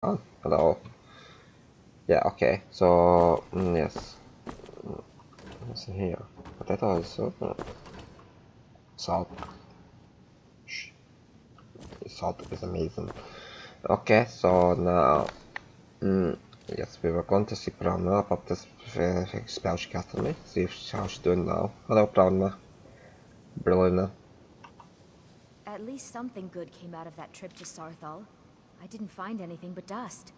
Hello. Yeah, okay. So, yes. What's in here? Potatoes. Salt. Shh. Salt is amazing. Okay, so now. Yes, we were going to see Brahma about this spell she cast on me. See how she's doing now. Hello, Brahma. Brilliant. At least something good came out of that trip to Sarthal. I didn't find anything but dust.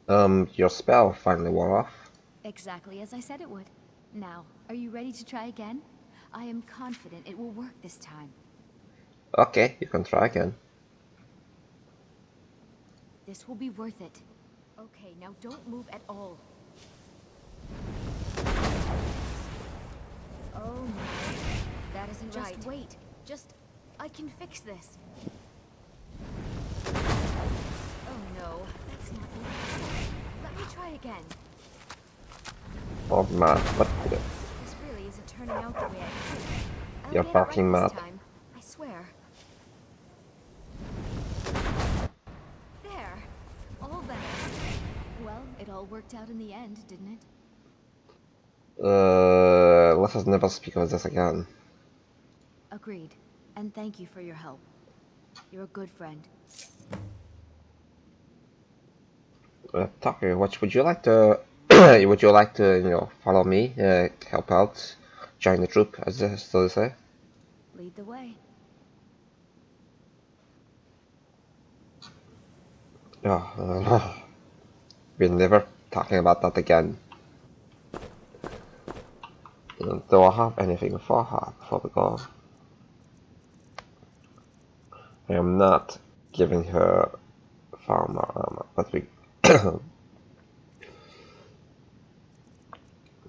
Your spell finally wore off. Exactly as I said it would. Now, are you ready to try again? I am confident it will work this time. Okay, you can try again. This will be worth it. Okay, now don't move at all. Oh no. That isn't right. Just wait. I can fix this. Oh no, that's not right. Let me try again. Oh man, what did it? This really isn't turning out the way I hoped. You're I'll get barking it right mad. this time. I swear. There. All better. Well, it all worked out in the end, didn't it? Let us never speak of this again. Agreed. And thank you for your help. You're a good friend. Tucker, what would you like to? Would you like to, follow me, help out, join the troop, as they still say? Lead the way. Oh, we're never talking about that again. Do I have anything for her before we go? I am not giving her farmer armor, but we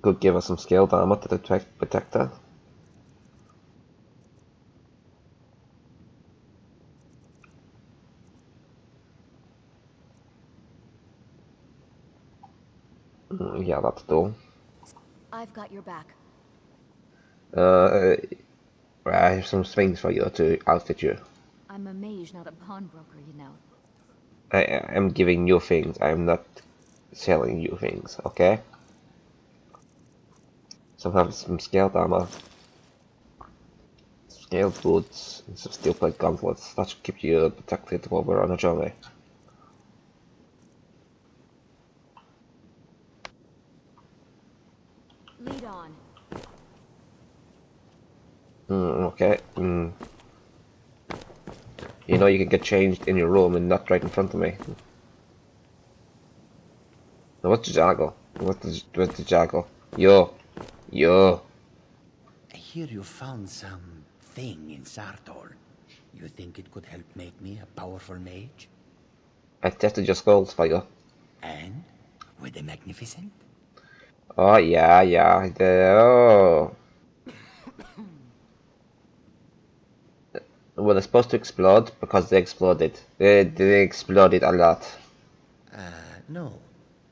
could give her some scaled armor to protect her. Yeah, that'll do. I've got your back. I have some things for you to outfit you. I'm a mage, not a pawnbroker, you know. I am giving you things. I am not selling you things, okay? So I have some scaled armor, scaled boots, and some steel plate gauntlets. That should keep you protected while we're on a journey. Lead on. Okay. You know you can get changed in your room and not right in front of me. Now what's the jaggle? What's the jaggle? Yo. I hear you found some thing in Sartor. You think it could help make me a powerful mage? I tested your skulls for you. And? Were they magnificent? Oh yeah. Oh. Well, they're supposed to explode because they exploded. They exploded a lot. No.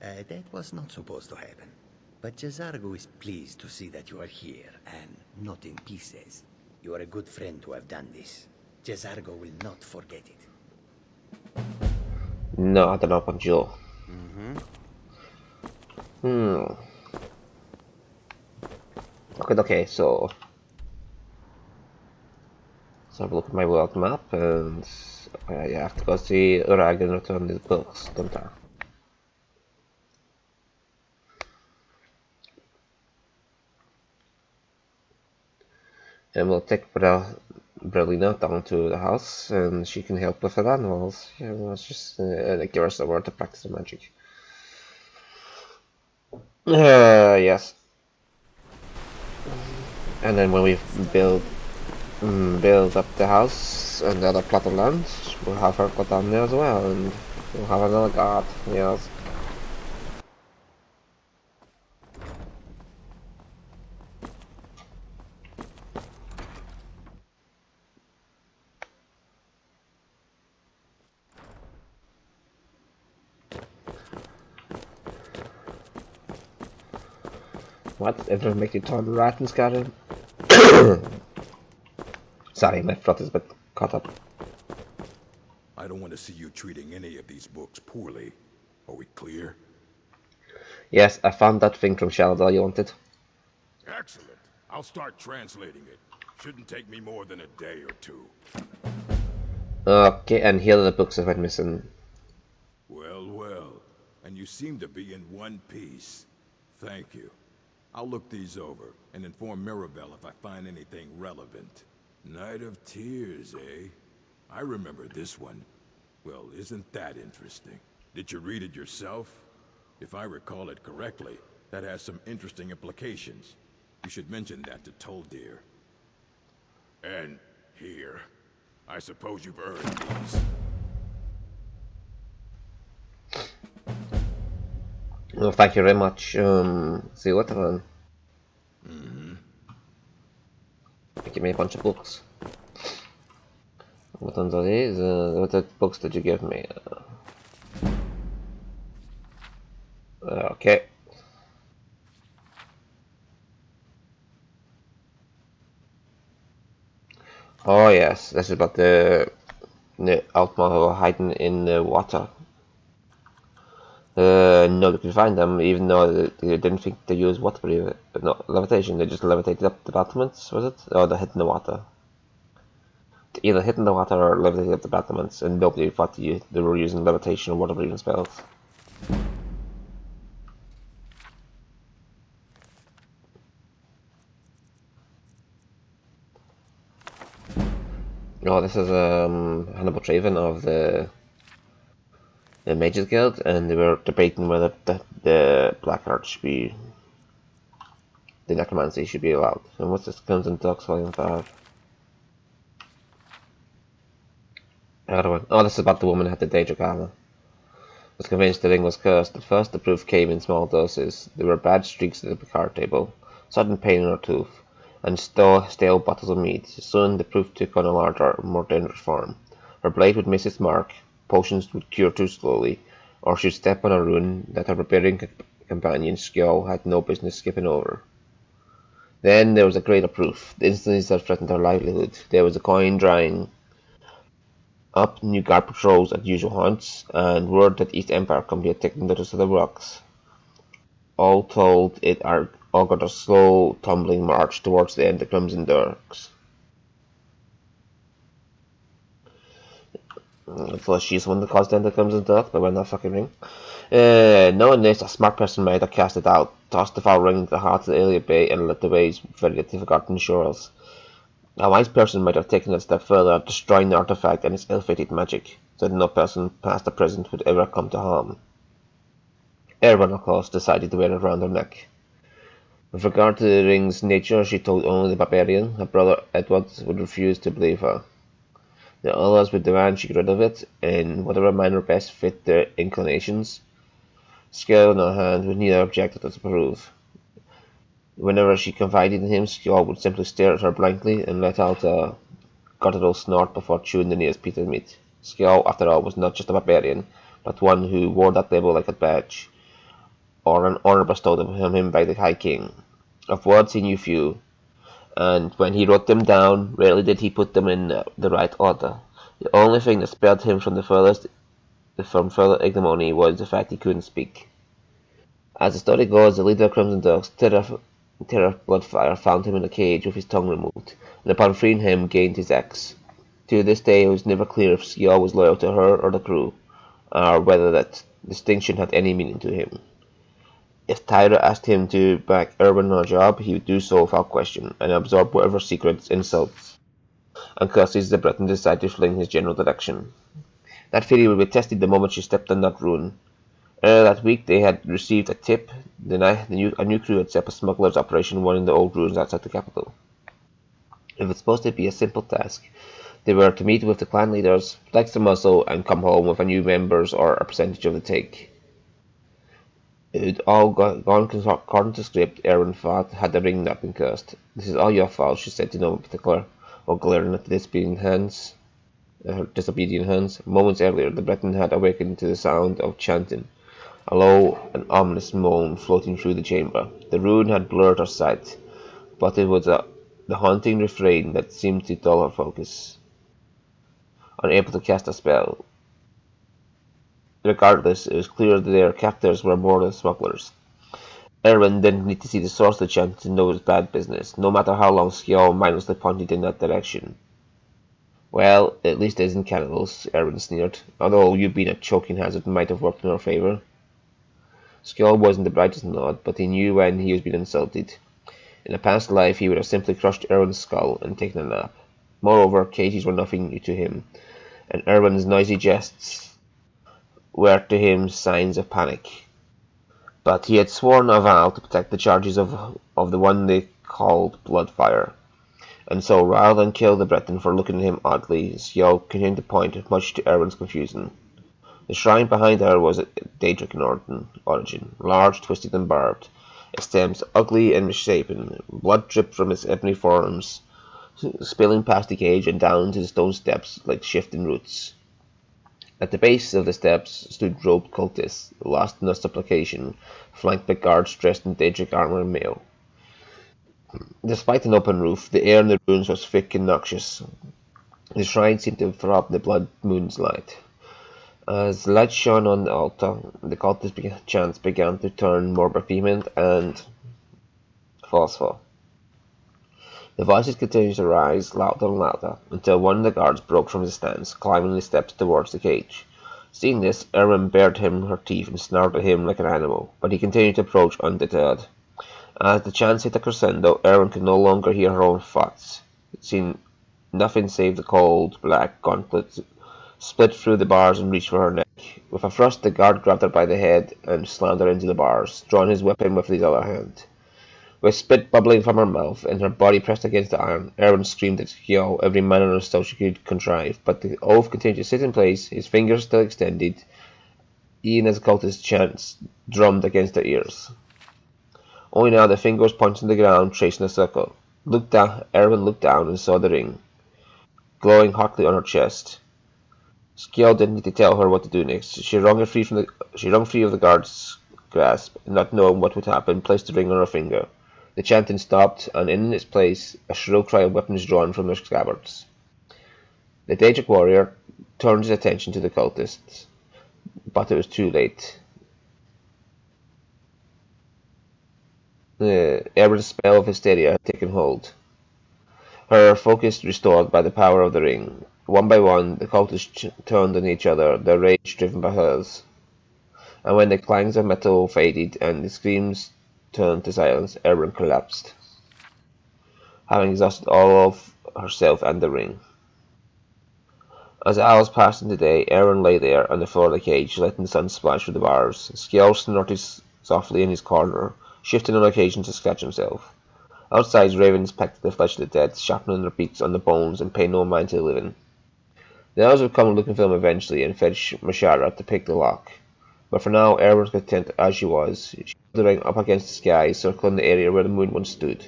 That was not supposed to happen. But Jazargo is pleased to see that you are here, and not in pieces. You are a good friend to have done this. Jazargo will not forget it. No, I don't know about you. Okay, so let's have a look at my world map, and I have to go see Urag and return these books, don't I? And we'll take Berlina down to the house, and she can help with the animals. Yeah, well, it's just give her somewhere to practice the magic. Yes. And then when we build up the house and the other plot of land, we'll have her go down there as well, and we'll have another guard. Yes. What? Everyone make you turn right in Skyrim? Sorry, my throat is a bit caught up. I don't want to see you treating any of these books poorly. Are we clear? Yes, I found that thing from Shaladar you wanted. Excellent. I'll start translating it. Shouldn't take me more than a day or two. Okay, and here are the books that went missing. Well, well. And you seem to be in one piece. Thank you. I'll look these over and inform Mirabelle if I find anything relevant. Night of Tears, eh? I remember this one. Well, isn't that interesting? Did you read it yourself? If I recall it correctly, that has some interesting implications. You should mention that to Toldir. And here. I suppose you've earned these. Oh, thank you very much. See what one? Give me a bunch of books. What ones are these? What books did you give me? Okay. Oh yes, this is about the Outlaw who are hiding in the water. No, they could find them, even though they didn't think they used water, no, levitation. They just levitated up the battlements, was it? Or they hit in the water. They either hit in the water or levitated up the battlements, and nobody thought they were using levitation or water-breathing spells. No, this is Hannibal Traven of the Mages Guild, and they were debating whether the Black Art should be, the Necromancy should be allowed. And what's this? Comes in Talks Volume 5. Another one. Oh, this is about the woman who had the Daedric armor. Was convinced the ring was cursed. At first the proof came in small doses. There were bad streaks at the card table, sudden pain in her tooth, and stale bottles of meat. Soon the proof took on a larger, more dangerous form. Her blade would miss its mark, potions would cure too slowly, or she'd step on a rune that her barbarian companion Skjol had no business skipping over. Then there was a greater proof. The instances that threatened her livelihood. There was a coin drying up, new guard patrols at usual haunts, and word that East Empire Company had taken notice of the rocks. All told, it augured a slow, tumbling march towards the end of Crimson Dirks. So she's the one that caused the end of Crimson Dirk by wearing that fucking ring. Knowing this, a smart person might have cast it out, tossed the foul ring into the heart of the Aelia Bay, and led the ways ferried it to forgotten shores. A wise person might have taken it a step further, destroying the artifact and its ill-fated magic, so that no person past or present would ever come to harm. Erwan, of course, decided to wear it around her neck. With regard to the ring's nature, she told only the barbarian. Her brother Edward would refuse to believe her. The others would demand she get rid of it, in whatever manner best fit their inclinations. Skjol, on her hand, would neither object nor disapprove. Whenever she confided in him, Skjol would simply stare at her blankly and let out a guttural snort before chewing the nearest piece of meat. Skjol, after all, was not just a barbarian, but one who wore that label like a badge, or an honour bestowed on him by the High King. Of words he knew few, and when he wrote them down, rarely did he put them in the right order. The only thing that spared him from further ignominy was the fact he couldn't speak. As the story goes, the leader of Crimson Dogs, Terror Bloodfire, found him in a cage with his tongue removed, and upon freeing him, gained his axe. To this day, it was never clear if Skjol was loyal to her or the crew, or whether that distinction had any meaning to him. If Tyra asked him to back Erwin on a job, he would do so without question, and absorb whatever secrets, insults, and curses the Breton decided to fling his general direction. That theory would be tested the moment she stepped on that rune. Earlier that week, they had received a tip. A new crew had set up a smuggler's operation in one of the old ruins outside the capital. It was supposed to be a simple task. They were to meet with the clan leaders, flex the muscle, and come home with a new members or a percentage of the take. It had all gone according to script. Erwin thought, had the ring not been cursed. "This is all your fault," she said to no one in particular, while glaring at the disobedient hands. Moments earlier, the Breton had awakened to the sound of chanting, a low and ominous moan floating through the chamber. The rune had blurred her sight, but it was the haunting refrain that seemed to dull her focus. Unable to cast a spell, Regardless, it was clear that their captors were more than smugglers. Erwin didn't need to see the source of the chant to know it was bad business, no matter how long Skjall mindlessly pointed in that direction. Well, at least it isn't cannibals, Erwin sneered, although you being a choking hazard might have worked in our favour. Skjall wasn't the brightest nod, but he knew when he was being insulted. In a past life, he would have simply crushed Erwin's skull and taken a nap. Moreover, Katie's were nothing new to him, and Erwin's noisy jests were to him signs of panic. But he had sworn a vow to protect the charges of the one they called Bloodfire, and so rather than kill the Breton for looking at him oddly, Skjall continued to point, much to Erwin's confusion. The shrine behind her was a Daedric in origin, large, twisted and barbed, its stems ugly and misshapen. Blood dripped from its ebony forms, spilling past the cage and down to the stone steps like shifting roots. At the base of the steps stood robed cultists, lost in their supplication, flanked by guards dressed in Daedric armor and mail. Despite an open roof, the air in the ruins was thick and noxious. The shrine seemed to throb in the blood moon's light. As the light shone on the altar, the cultist chants began to turn more vehement and forceful. The voices continued to rise louder and louder, until one of the guards broke from his stance, climbing the steps towards the cage. Seeing this, Erwin bared him her teeth and snarled at him like an animal, but he continued to approach undeterred. As the chants hit a crescendo, Erwin could no longer hear her own thoughts. It seemed nothing save the cold, black gauntlet split through the bars and reached for her neck. With a thrust, the guard grabbed her by the head and slammed her into the bars, drawing his weapon with his other hand. With spit bubbling from her mouth and her body pressed against the iron, Erwin screamed at Skjall every manner of assault she could contrive, but the oath continued to sit in place, his fingers still extended, even as the cultist's chants drummed against their ears. Only now the finger was pointing to the ground, tracing a circle. Erwin looked down and saw the ring, glowing hotly on her chest. Skjall didn't need to tell her what to do next. She wrung free of the guard's grasp, and not knowing what would happen, placed the ring on her finger. The chanting stopped, and in its place, a shrill cry of weapons drawn from their scabbards. The Daedric warrior turned his attention to the cultists, but it was too late. Erwin's spell of hysteria had taken hold. Her focus restored by the power of the ring. One by one, the cultists turned on each other, their rage driven by hers. And when the clangs of metal faded and the screams turned to silence, Erwin collapsed, having exhausted all of herself and the ring. As the hours passed into day, Erwin lay there on the floor of the cage, letting the sun splash through the bars. Skjall snorted softly in his corner, shifting on occasion to scratch himself. Outside, ravens pecked the flesh of the dead, sharpening their beaks on the bones and paying no mind to the living. The elves would come looking for them eventually and fetch Mashara to pick the lock. But for now, Erwin was content as she was. She held the ring up against the sky, circling the area where the moon once stood.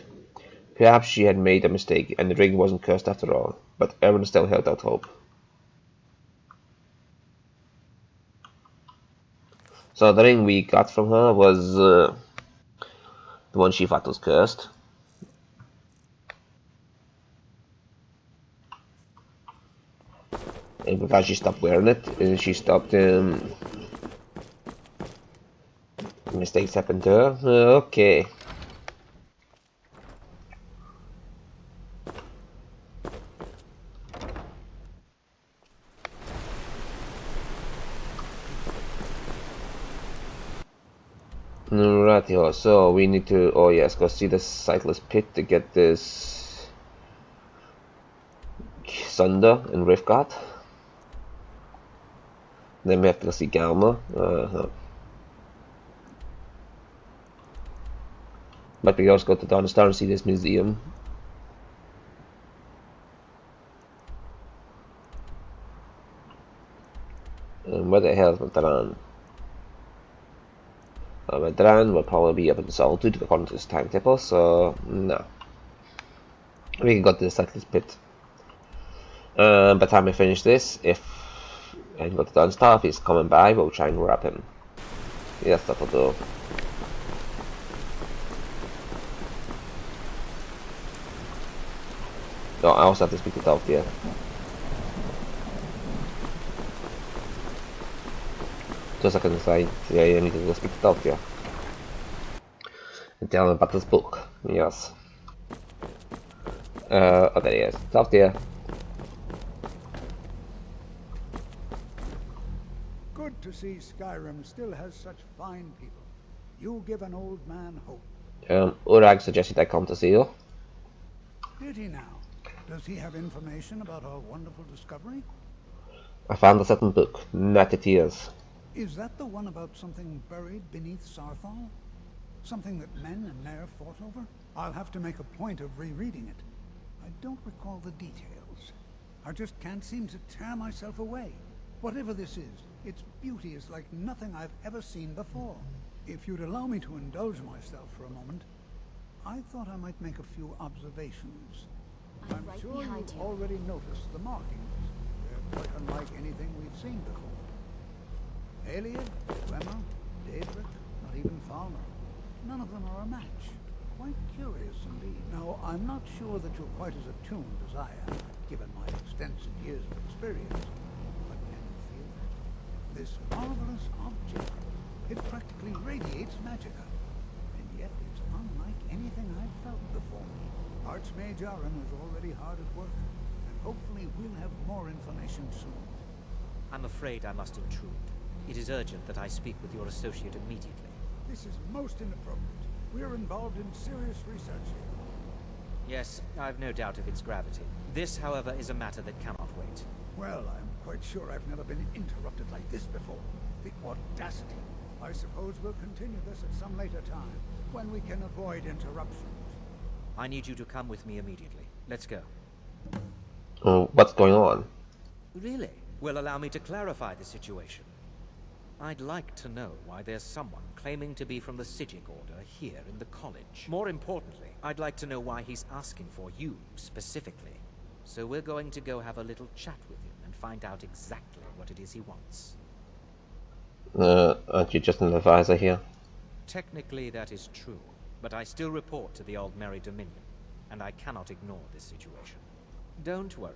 Perhaps she had made a mistake, and the ring wasn't cursed after all, but Erwin still held out hope. So the ring we got from her was the one she thought was cursed. And because she stopped wearing it, and she stopped mistakes happened to her. Okay. Rightio, so we need to, oh yes, go see the Cyclist Pit to get this Sunder and Rifgot. Then we have to go see Galma. But we also go to Dawnstar and see this museum. And where the hell is Madran? Madran will probably be up in Solitude according to this timetable, so no. We can go to the Cyclist Pit. By the time I finish this, if I can go to Dawnstar, if he's coming by, we'll try and grab him. Yes, that'll do. No, I also have to speak to Teltuc. 2 seconds, I need to go speak to Teltuc. And tell him about this book. Yes. Oh, there he is. Teltuc. Good to see Skyrim still has such fine people. You give an old man hope. Urag suggested I come to see you. Did he now? Does he have information about our wonderful discovery? I found a certain book. Net it is. Is that the one about something buried beneath Sarthal? Something that men and Nair fought over? I'll have to make a point of rereading it. I don't recall the details. I just can't seem to tear myself away. Whatever this is, its beauty is like nothing I've ever seen before. If you'd allow me to indulge myself for a moment, I thought I might make a few observations. I'm right sure behind you've you. already noticed the markings. They're quite unlike anything we've seen before. Aliad, Glemmer, Daedric, not even Falmer. None of them are a match. Quite curious indeed. Now, I'm not sure that you're quite as attuned as I am, given my extensive years of experience. But can you feel that? This marvelous object, it practically radiates magicka. And yet it's unlike anything I've felt before. Archmage Aaron is already hard at work, and hopefully we'll have more information soon. I'm afraid I must intrude. It is urgent that I speak with your associate immediately. This is most inappropriate. We're involved in serious research here. Yes, I've no doubt of its gravity. This, however, is a matter that cannot wait. Well, I'm quite sure I've never been interrupted like this before. The audacity. I suppose we'll continue this at some later time, when we can avoid interruptions. I need you to come with me immediately. Let's go. What's going on? Really? Well, allow me to clarify the situation. I'd like to know why there's someone claiming to be from the Psijic Order here in the college. More importantly, I'd like to know why he's asking for you, specifically. So we're going to go have a little chat with him and find out exactly what it is he wants. Aren't you just an advisor here? Technically, that is true, but I still report to the Old Merry Dominion, and I cannot ignore this situation. Don't worry.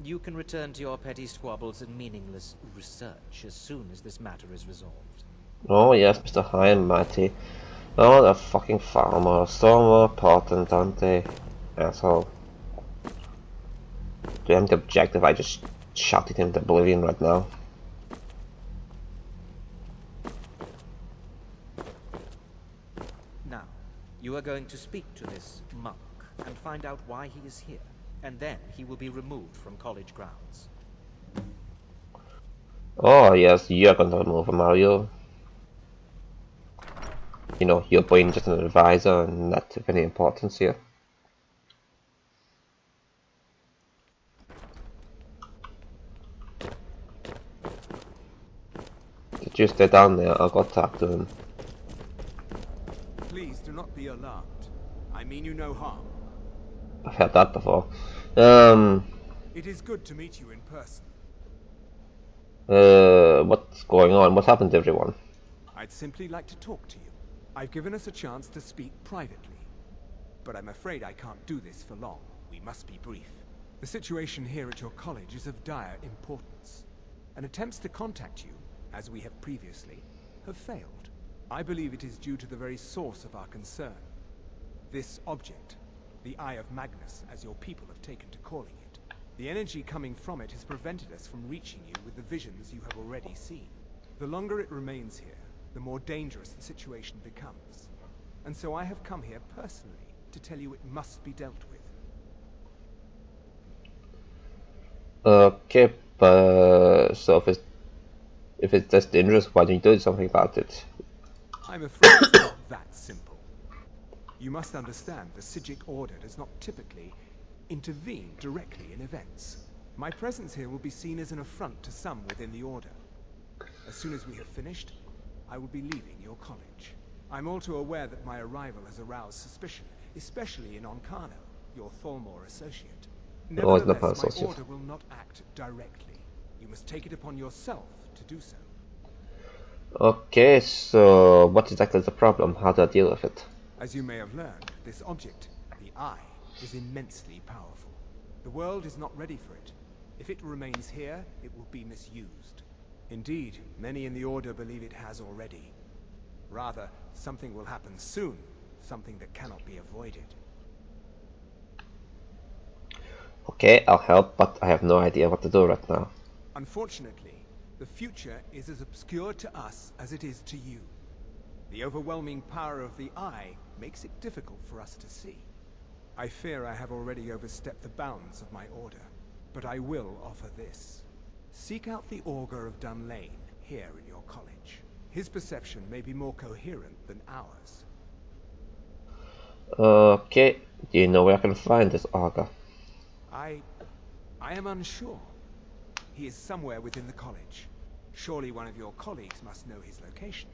You can return to your petty squabbles and meaningless research as soon as this matter is resolved. Oh yes, Mr. High and Mighty. Oh, the fucking farmer. So more important, aren't they? Asshole. Do you have the objective? I just shouted him to oblivion right now. Now, you are going to speak to this monk and find out why he is here. And then he will be removed from college grounds. Oh yes, you're going to remove him, are you? You know, you're being just an advisor and not of any importance here. Did you stay down there? I'll go talk to him. Please do not be alarmed. I mean you no harm. I've heard that before. It is good to meet you in person. What's going on? What happened to everyone? I'd simply like to talk to you. I've given us a chance to speak privately. But I'm afraid I can't do this for long. We must be brief. The situation here at your college is of dire importance. And attempts to contact you, as we have previously, have failed. I believe it is due to the very source of our concern. This object, the Eye of Magnus, as your people have taken to calling it. The energy coming from it has prevented us from reaching you with the visions you have already seen. The longer it remains here, the more dangerous the situation becomes. And so I have come here personally to tell you it must be dealt with. Okay, but so if it's this dangerous, why don't you do something about it? I'm afraid it's not that simple. You must understand the Psijic Order does not typically intervene directly in events. My presence here will be seen as an affront to some within the Order. As soon as we have finished, I will be leaving your college. I'm all too aware that my arrival has aroused suspicion, especially in Oncano, your Thalmor associate. Nevertheless, my Order will not act directly. You must take it upon yourself to do so. Okay, so what exactly is the problem? How do I deal with it? As you may have learned, this object, the Eye, is immensely powerful. The world is not ready for it. If it remains here, it will be misused. Indeed, many in the Order believe it has already. Rather, something will happen soon, something that cannot be avoided. Okay, I'll help, but I have no idea what to do right now. Unfortunately, the future is as obscure to us as it is to you. The overwhelming power of the Eye makes it difficult for us to see. I fear I have already overstepped the bounds of my order, but I will offer this. Seek out the Augur of Dunlane here in your college. His perception may be more coherent than ours. Okay, do you know where I can find this Augur? I am unsure. He is somewhere within the college. Surely one of your colleagues must know his location.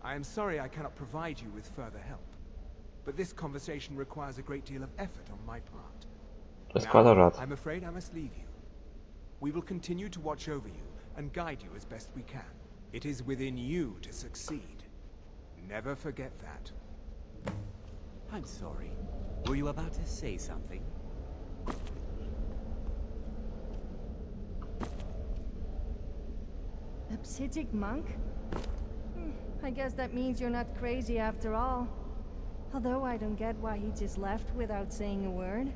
I am sorry I cannot provide you with further help, but this conversation requires a great deal of effort on my part. It's quite alright. I'm afraid I must leave you. We will continue to watch over you and guide you as best we can. It is within you to succeed. Never forget that. I'm sorry. Were you about to say something? A Psijic monk? I guess that means you're not crazy after all. Although I don't get why he just left without saying a word.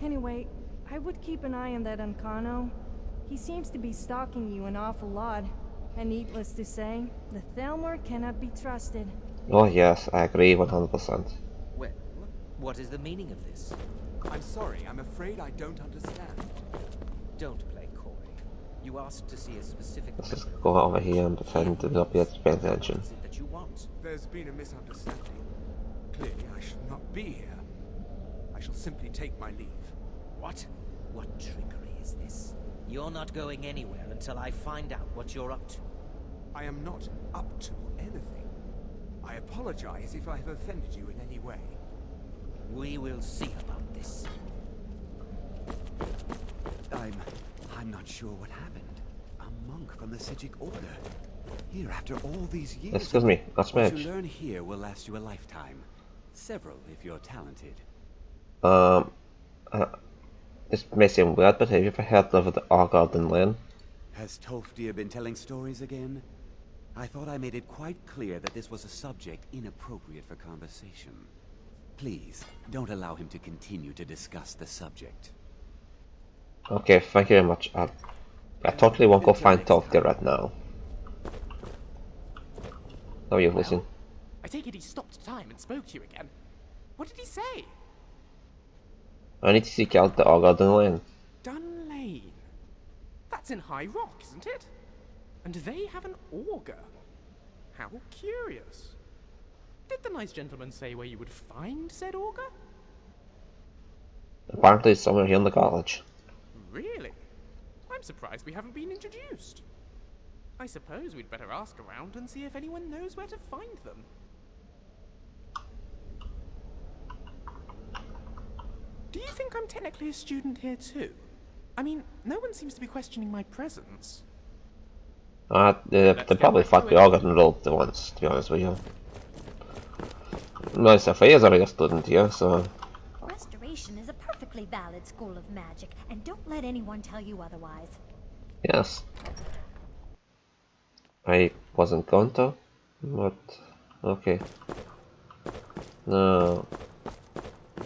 Anyway, I would keep an eye on that Ancano. He seems to be stalking you an awful lot. And needless to say, the Thelmor cannot be trusted. Oh yes, I agree 100%. Well, what is the meaning of this? I'm sorry, I'm afraid I don't understand. Don't play coy. You asked to see a specific... Let's just go over here and pretend to not be paying attention. What is it that you want? There's been a misunderstanding. Clearly, I should not be here. I shall simply take my leave. What? What trickery is this? You're not going anywhere until I find out what you're up to. I am not up to anything. I apologize if I have offended you in any way. We will see about this. I'm not sure what happened. A monk from the Psijic Order. Here after all these years. Excuse me, that's What match. you learn here will last you a lifetime. Several if you're talented. This may seem weird, but have you ever heard of the Augur of Dunlane? Has Tolfdir been telling stories again? I thought I made it quite clear that this was a subject inappropriate for conversation. Please, don't allow him to continue to discuss the subject. Okay, thank you very much. I totally won't go find Teltuc right now. How are you, Lucien? I take it he stopped time and spoke to you again. What did he say? I need to seek out the Augur of Dunlane. Dunlane. That's in High Rock, isn't it? And they have an augur. How curious. Did the nice gentleman say where you would find said augur? Apparently it's somewhere here in the college. Really? I'm surprised we haven't been introduced. I suppose we'd better ask around and see if anyone knows where to find them. Do you think I'm technically a student here too? I mean, no one seems to be questioning my presence. They probably thought we all got enrolled at once, to be honest with you. Myself, he is already a student here, so... Restoration is a perfectly valid school of magic, and don't let anyone tell you otherwise. Yes. I wasn't going to, but... okay. Now...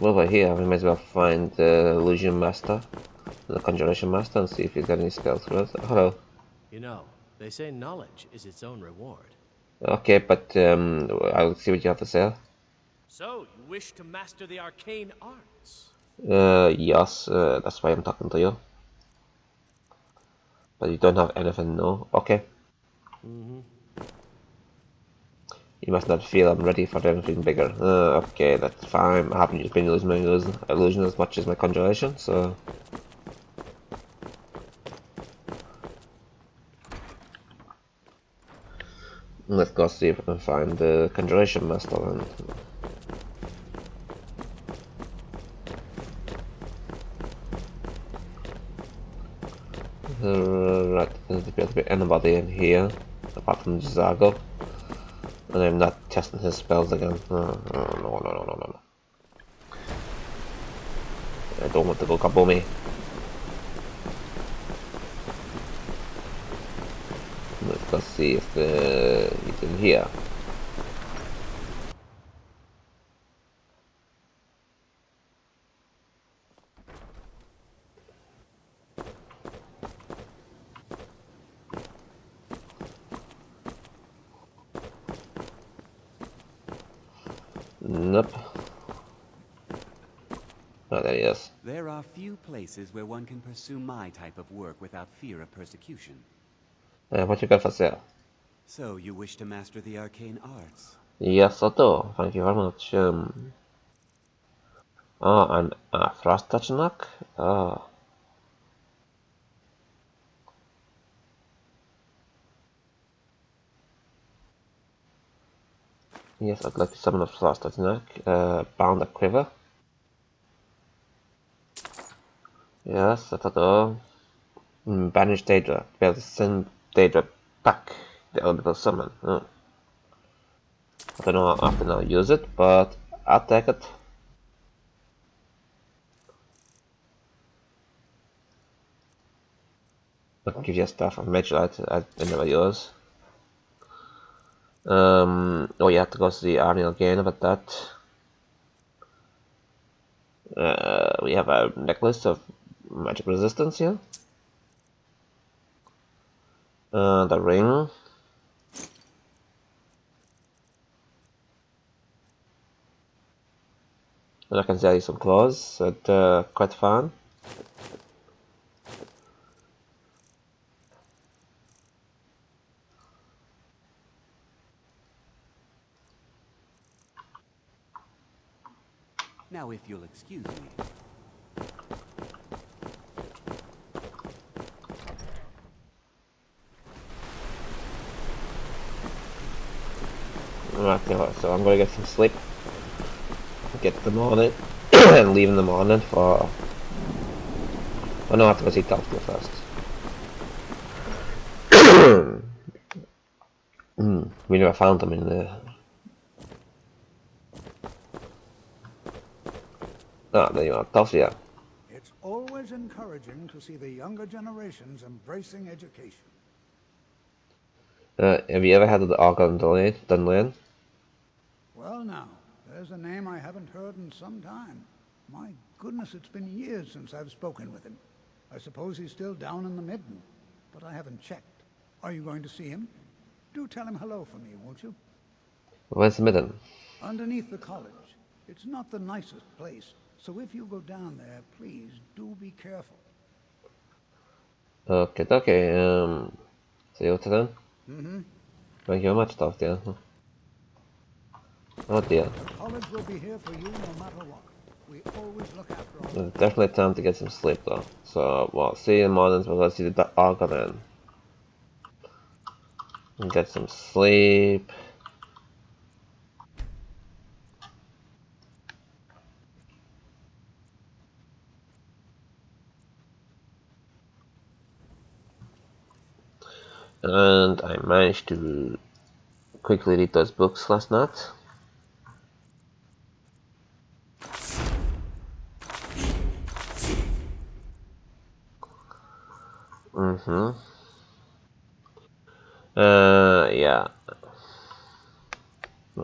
over here, we might as well find the Illusion Master, the Conjuration Master, and see if he's got any spells for us. Hello. You know, they say knowledge is its own reward. Okay, but I'll see what you have to say. So, you wish to master the arcane arts? Yes, that's why I'm talking to you. But you don't have anything, no? Okay. You must not feel I'm ready for anything bigger. Okay, that's fine. I haven't been using my illusion as much as my conjuration, so... let's go see if I can find the Conjuration Master then. Right, there doesn't appear to be anybody in here, apart from Zago. And I'm not testing his spells again. No. I don't want to go kaboom. Let's see if it's in here. Nope. Oh, there he is. There are few places where one can pursue my type of work without fear of persecution. What you got for sale? So, you wish to master the arcane arts? Yes, I do. Thank you very much. Oh, and frost touch knock? Oh. Yes, I'd like to summon a frost touch knock. Bound a quiver. Yes, I do. Banish Daedra. Be able to send Daedra back the elemental summon. I don't know how often I'll use it, but I'll take it. I'll give you stuff from Mage Light I never use. Oh, you have to go to the army again about that. We have a necklace of magic resistance here. The ring. And I can sell you some clothes at quite fun. Now, if you'll excuse me. Okay, so I'm gonna get some sleep. Get the morning and leave in the morning for. Oh no, I have to go see Teltuc first. We never found them in the. Ah, there you are, Teltuc. It's always encouraging to see the younger generations embracing education. Have you ever had the Argon Dunlane? Well now, there's a name I haven't heard in some time. My goodness, it's been years since I've spoken with him. I suppose he's still down in the Midden, but I haven't checked. Are you going to see him? Do tell him hello for me, won't you? Where's the Midden? Underneath the college. It's not the nicest place, so if you go down there, please do be careful. Okay. See you then. Mm-hmm. Thank you very much, Teltuc. Oh dear. The college will be here for you no matter what. We always look after all. It's definitely time to get some sleep though. So, well, see you in the mornings, we'll go see the Argon then. And get some sleep. And I managed to quickly read those books last night. Yeah.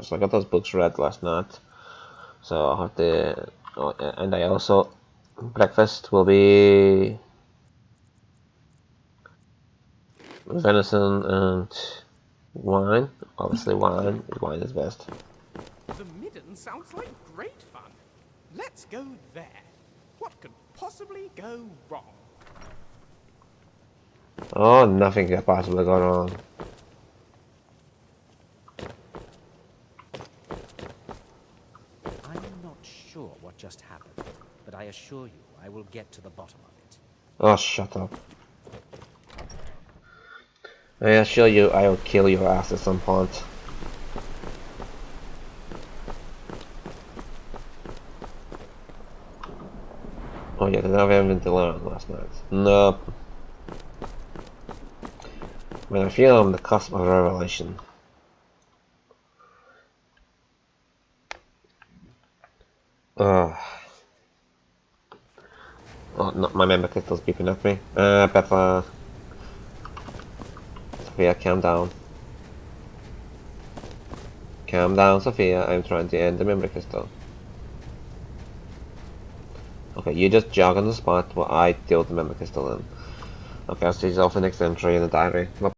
So I got those books read last night. So I'll have to. Oh, and I also. Breakfast will be. Venison and wine. Obviously, wine. Wine is best. The Midden sounds like great fun. Let's go there. What could possibly go wrong? Oh, nothing could possibly go wrong. I'm not sure what just happened, but I assure you I will get to the bottom of it. Oh, shut up. I assure you I will kill your ass at some point. Oh yeah, did I have anything to learn last night? Nope. When I feel I'm on the cusp of a revelation. Oh, no, my member crystal's beeping at me. Better Sophia, calm down. Calm down, Sophia. I'm trying to end the memory crystal. Okay, you just jog on the spot while I deal the memory crystal in. Okay, I'll see you all for the next entry in the diary. Bye.